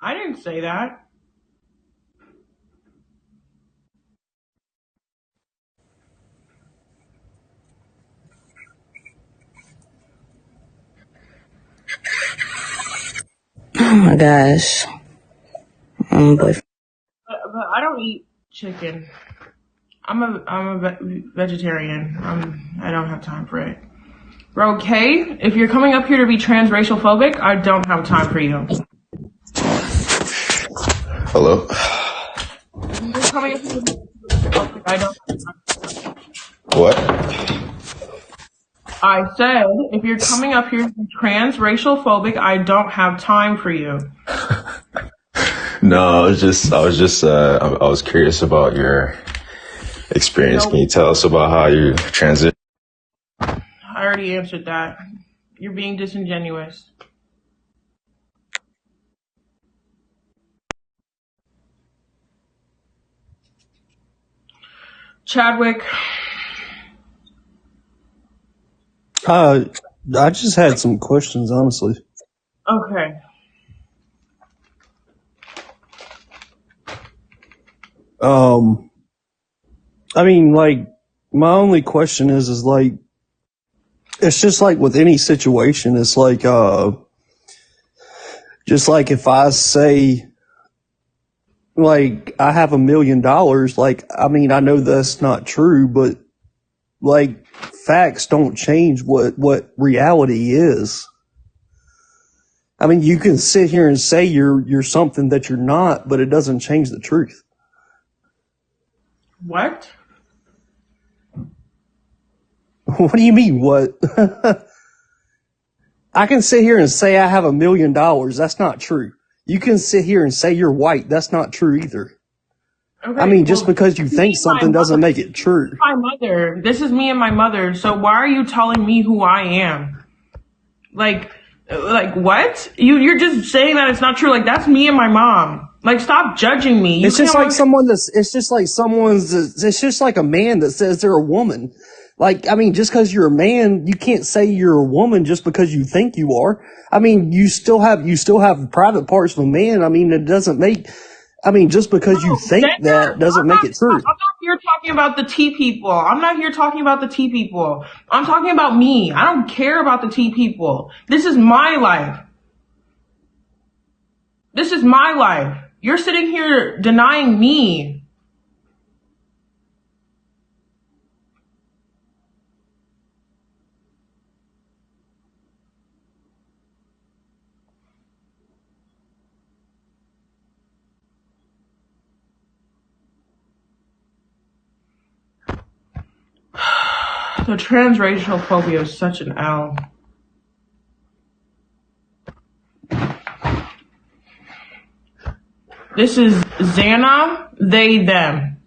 I didn't say that. Oh my gosh. But But I don't eat chicken. I'm a vegetarian. I don't have time for it. Bro, okay? If you're coming up here to be transracial phobic, I don't have time for you. Hello? If you're coming up here to be phobic, I don't have time. What? I said, if you're coming up here to be transracial phobic, I don't have time for you. No, I was curious about your experience. No, Can you tell us about how you transit? I already answered that. You're being disingenuous. Chadwick, I just had some questions, honestly. okay. I mean, like, my only question is like, it's just like with any situation, it's like, just like if I say, like, I have $1 million, like, I mean, I know that's not true, but like, facts don't change what reality is. I mean, you can sit here and say you're something that you're not, but it doesn't change the truth. What? What do you mean, what? I can sit here and say I have $1 million. That's not true. You can sit here and say you're white. That's not true either. Okay, I mean, just well, because you think something doesn't make it true. my mother. This is me and my mother. So why are you telling me who I am? Like what? You're just saying that it's not true. Like that's me and my mom. Like stop judging me. It's just like it's just like a man that says they're a woman. Like, I mean, just because you're a man, you can't say you're a woman just because you think you are. I mean, you still have private parts of a man. I mean, it doesn't make, I mean, just because you think that doesn't make it true. I'm not here talking about the T people. I'm not here talking about the T people. I'm talking about me. I don't care about the T people. This is my life. This is my life. You're sitting here denying me. The transracial phobia is such an L. This is Xana, they, them.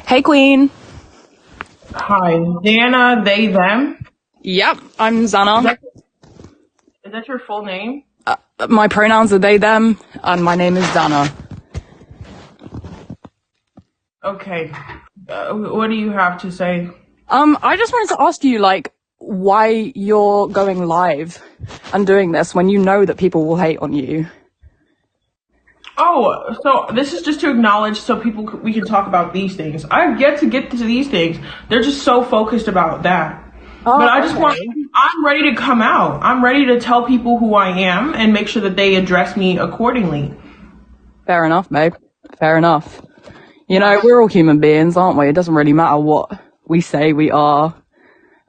Hey, Queen. Hi, Xana, they, them. Yep, I'm Zana. Is that your full name? My pronouns are they, them, and my name is Zana. Okay. What do you have to say? I just wanted to ask you, like, why you're going live and doing this when you know that people will hate on you. Oh, so this is just to acknowledge so we can talk about these things. I've yet to get to these things. They're just so focused about that. Oh, but I just I'm ready to come out. I'm ready to tell people who I am and make sure that they address me accordingly. Fair enough, babe. Fair enough. You know, we're all human beings, aren't we? It doesn't really matter what we say we are,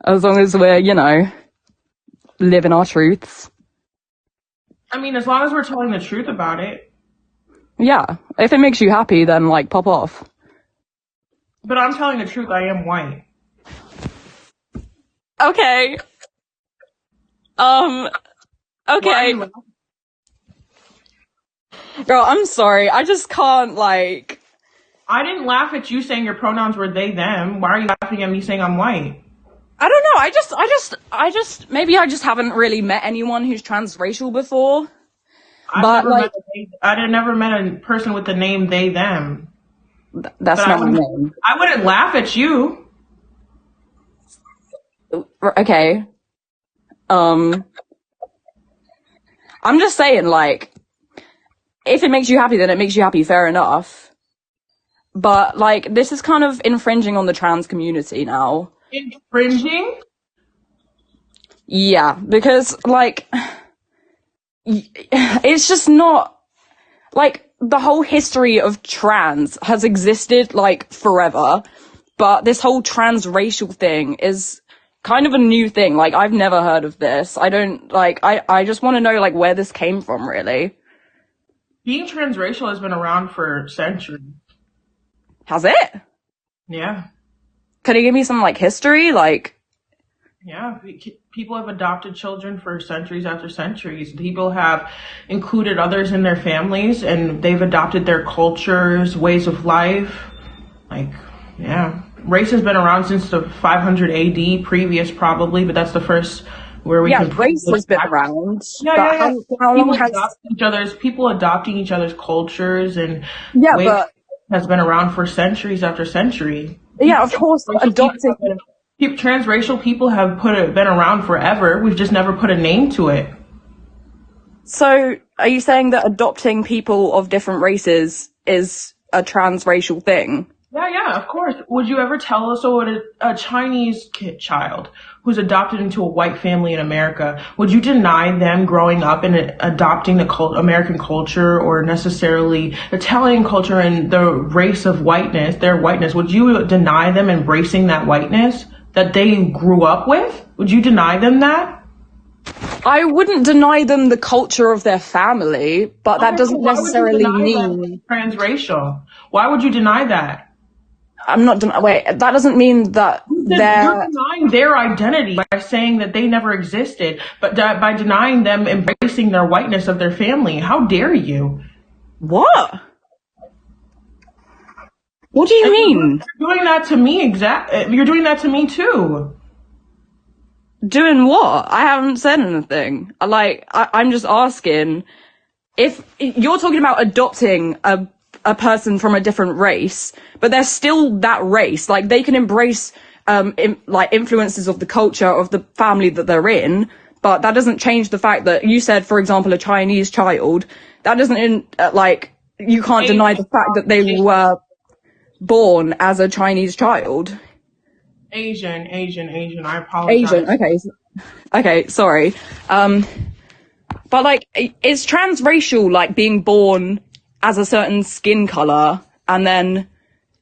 as long as we're, you know, living our truths. I mean, as long as we're telling the truth about it. Yeah. If it makes you happy, then, like, pop off. But I'm telling the truth, I am white. Okay. Okay. Girl, I'm sorry. I just can't, like... I didn't laugh at you saying your pronouns were they, them. Why are you laughing at me saying I'm white? I don't know. Maybe I just haven't really met anyone who's transracial before. I've never met a person with the name they, them. That's not my name. I wouldn't laugh at you. Okay. I'm just saying, like, if it makes you happy, then it makes you happy, fair enough. But, like, this is kind of infringing on the trans community now. Infringing? Yeah, because, like, it's just not, like, the whole history of trans has existed, like, forever, but this whole transracial thing is kind of a new thing. Like, I've never heard of this. I don't, like, I just want to know, like, where this came from, really. Being transracial has been around for centuries. Has it? Yeah. Could you give me some, like, history? Like, Yeah, people have adopted children for centuries after centuries. People have included others in their families, and they've adopted their cultures, ways of life. Like, yeah. Race has been around since the 500 AD, previous probably, but that's the first where we yeah, can race look has been back. around, Yeah, but yeah, yeah. how long has... People adopting each other's cultures and Yeah, ways but... has been around for centuries after century. Yeah, of course, adopting... Transracial people have been around forever. We've just never put a name to it. So, are you saying that adopting people of different races is a transracial thing? Yeah, of course. Would you ever tell us what a Chinese child who's adopted into a white family in America, would you deny them growing up and adopting the American culture or necessarily Italian culture and the race of whiteness, their whiteness? Would you deny them embracing that whiteness that they grew up with? Would you deny them that? I wouldn't deny them the culture of their family, but that doesn't necessarily mean transracial. Why would you deny that? I'm not wait, that doesn't mean that you're denying their identity by saying that they never existed, but by denying them embracing their whiteness of their family. How dare you? What? What do you mean? You're doing that to me you're doing that to me too. Doing what? I haven't said anything. I'm just asking if you're talking about adopting a person from a different race, but they're still that race. Like, they can embrace, influences of the culture of the family that they're in, but that doesn't change the fact that you said, for example, a Chinese child, that doesn't, you can't deny the fact that they were born as a Chinese child. Asian, I apologize. Asian, okay, sorry. But, like, is transracial, like, being born as a certain skin color and then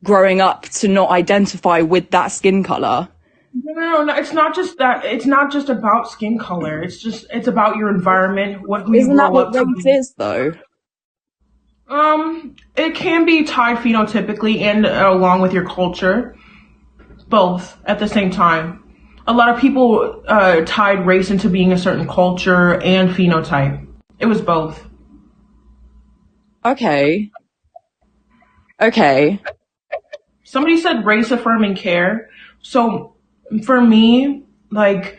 growing up to not identify with that skin color? No, it's not just that. It's not just about skin color. It's about your environment. Isn't that what race is, though? It can be tied phenotypically and along with your culture, both at the same time. A lot of people tied race into being a certain culture and phenotype. It was both. Okay. Somebody said race affirming care. So for me, like,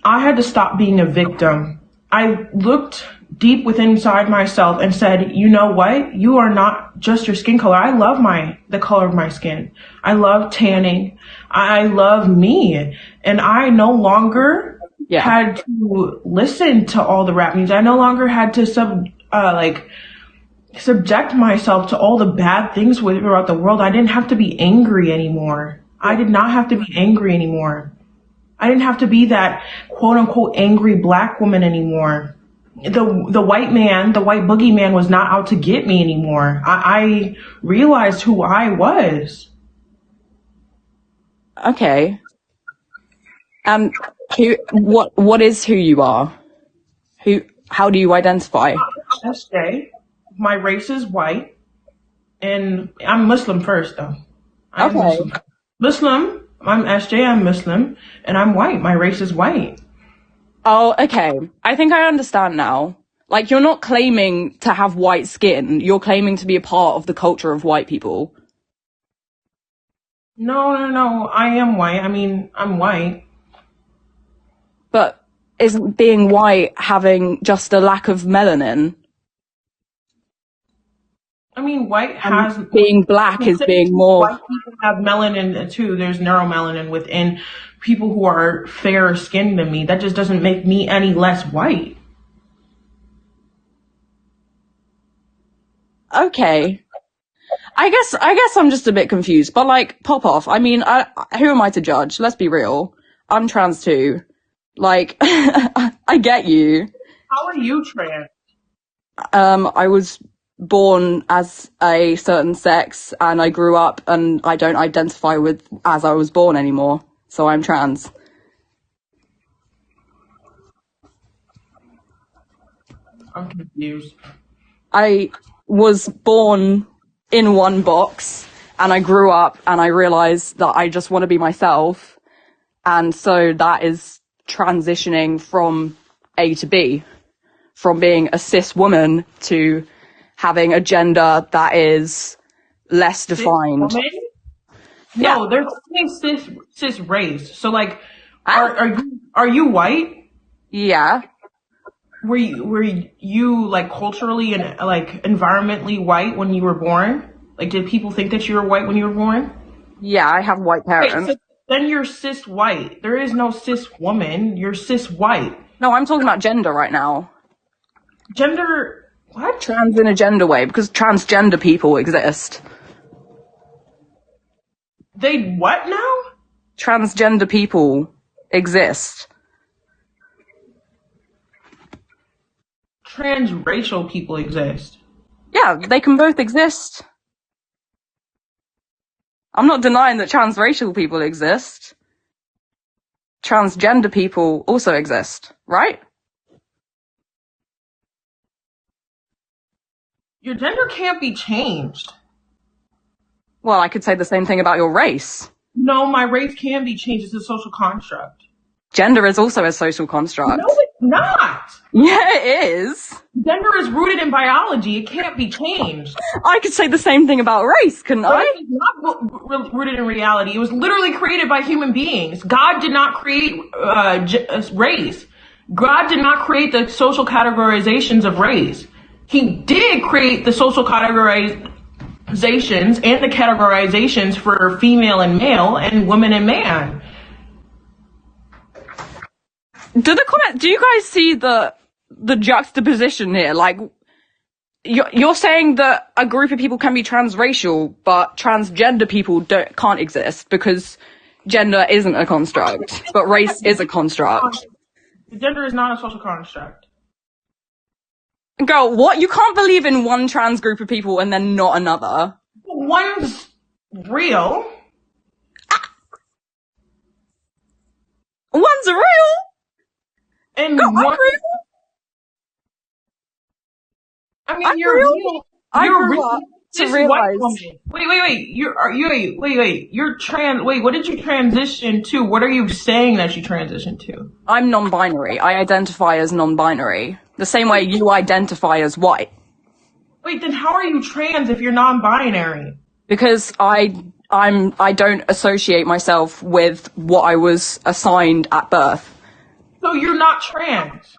I had to stop being a victim. I looked deep within inside myself and said, you know what? You are not just your skin color. I love the color of my skin. I love tanning. I love me. And I no longer had to listen to all the rap music. I no longer had to subject myself to all the bad things throughout the world. I didn't have to be angry anymore. I did not have to be angry anymore. I didn't have to be that quote unquote angry black woman anymore. The white man, the white boogeyman was not out to get me anymore. I realized who I was. Okay. What is who you are? How do you identify? SJ. My race is white, and I'm Muslim first, though. I'm Muslim. I'm SJ. I'm Muslim, and I'm white. My race is white. Oh, okay. I think I understand now. Like, you're not claiming to have white skin. You're claiming to be a part of the culture of white people. No. I am white. I mean, I'm white. But isn't being white having just a lack of melanin? I mean, white has... Being black is being more... White people have melanin too. There's neuromelanin within people who are fairer skinned than me. That just doesn't make me any less white. Okay. I guess I'm just a bit confused, but like, pop off. I mean, who am I to judge? Let's be real. I'm trans too. Like, I get you. How are you trans? I was born as a certain sex and I grew up and I don't identify with as I was born anymore. So I'm trans. I'm confused. I was born in one box and I grew up and I realized that I just want to be myself. And so that is transitioning from A to B, from being a cis woman to having a gender that is less defined. Cis woman? No, there's only cis race. So like, are you white? Yeah. Were you like culturally and like environmentally white when you were born? Like, did people think that you were white when you were born? Yeah, I have white Wait, parents. so then you're cis white. There is no cis woman. You're cis white. No, I'm talking about gender right now. Gender, what? Trans in a gender way, because transgender people exist. They what now? Transgender people exist. Transracial people exist. Yeah, they can both exist. I'm not denying that transracial people exist. Transgender people also exist, right? Your gender can't be changed. Well, I could say the same thing about your race. No, my race can be changed. It's a social construct. Gender is also a social construct. No, it's not. Yeah, it is. Gender is rooted in biology. It can't be changed. I could say the same thing about race, couldn't I? Race is not rooted in reality. It was literally created by human beings. God did not create race. God did not create the social categorizations of race. He did create the social categorizations and the categorizations for female and male and woman and man. Do you guys see the juxtaposition here? Like, you're saying that a group of people can be transracial, but transgender people can't exist because gender isn't a construct, but race is a construct. Gender is not a social construct. Girl, what? You can't believe in one trans group of people and then not another. One's real. One's real. And Girl, one, I'm real. I mean, I'm you're real. real. I You're grew real. up to This realize. white woman. Wait. You're trans. Wait, what did you transition to? What are you saying that you transitioned to? I'm non-binary. I identify as non-binary. The same way you identify as white. Wait, then how are you trans if you're non-binary? Because I don't associate myself with what I was assigned at birth. So you're not trans.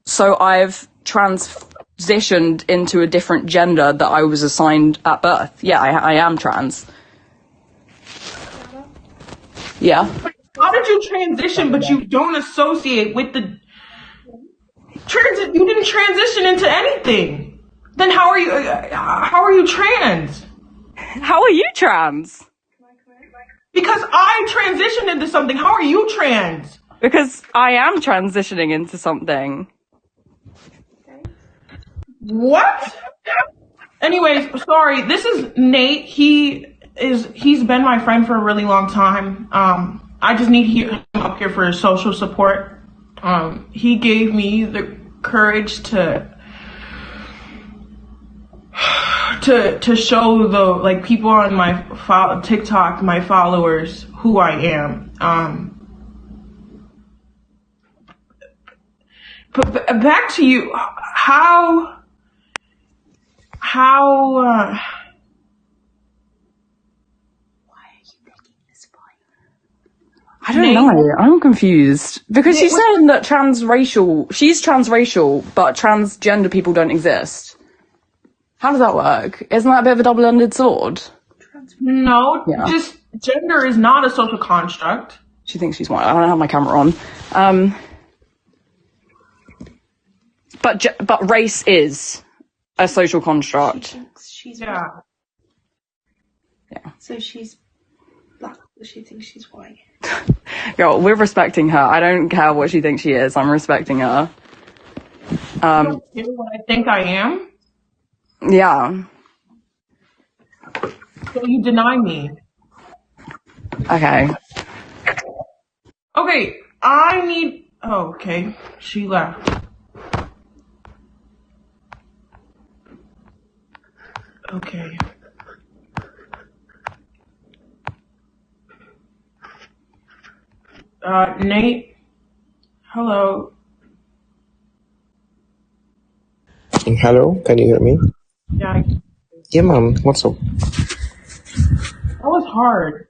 So I've transitioned into a different gender that I was assigned at birth. Yeah, I am trans. Yeah. How did you transition, but you don't associate with the transit? You didn't transition into anything. Then how are you trans? How are you trans? Because I transitioned into something. How are you trans? Because I am transitioning into something. What? Anyways, sorry. This is Nate. He's been my friend for a really long time. I just need him up here for social support. He gave me the courage to show the like people on my TikTok, my followers, who I am. But back to you. How why are you making this point? I don't know. I'm confused. Because she's saying that she's transracial, but transgender people don't exist. How does that work? Isn't that a bit of a double-ended sword? No, just gender is not a social construct. She thinks she's white. I don't have my camera on. But race is. a social She construct. thinks she's Yeah. so she's black. She thinks she's white. Yo, we're respecting her. I don't care what she thinks she is. I'm respecting her. You don't care what I think I am, Yeah. so you deny me. Okay. Okay, I need. Oh, okay. She left. Okay. Nate. Hello. Hello, can you hear me? Yeah, Yeah, ma'am. What's up? that was hard.